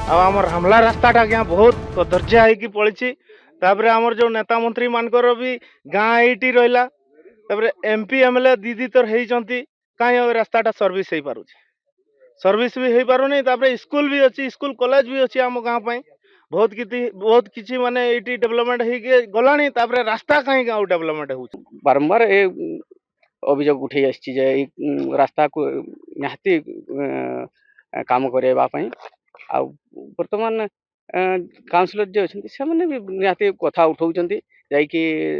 आमर हमला रास्ताटा आज्ञा बहुत कदर्जा होगी पड़ी। तापर आमर जो नेता मंत्री मानकर भी गाँ ये रहा। तापर एमपी एमएलए दीदी तर होती कहीं रास्ताटा सर्विस हो पार सर्विस भी हो पारुनी। तापर स्कूल भी अच्छी स्कूल कॉलेज भी अच्छी आम गाँ बहुत किसी माने ये डेवलपमेंट हो गला। तापर रास्ता कहीं गाँव डेवलपमेंट हो बारंबार ए अभियोग उठे रास्ता को निहाती काम करने बर्तमान काउंसिलर जो अच्छा से मैंने भी निहाती कथा उठाऊँ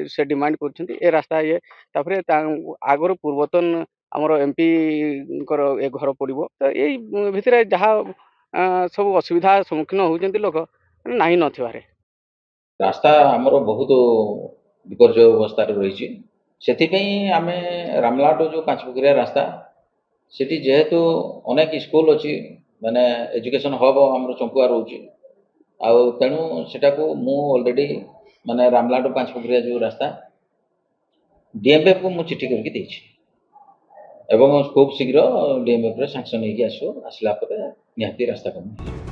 से डिमांड कर रास्ता ये आगर पूर्वतन आमर एमपी ए घर पड़ो तो यही भितर जहाँ सब असुविधा सम्मुखीन होती लोक ना नथिबारे रास्ता आमर बहुत विपर्य अवस्था रही से आम रामलाट जो कांचपुकुरिया रास्ता सेठी जेहेतु अनेक स्कूल अच्छी माने एजुकेशन हब आम चंपुआ रोचे तेणु सेटा को मु ऑलरेडी माने रामलाट कांचपुकुरिया जो रास्ता डीएमएफ को मु चिट्ठी करके देछि एवं खूब शीघ्र डीएमएफ रे सैंक्शन होगी आसला निहाती रास्ता कम।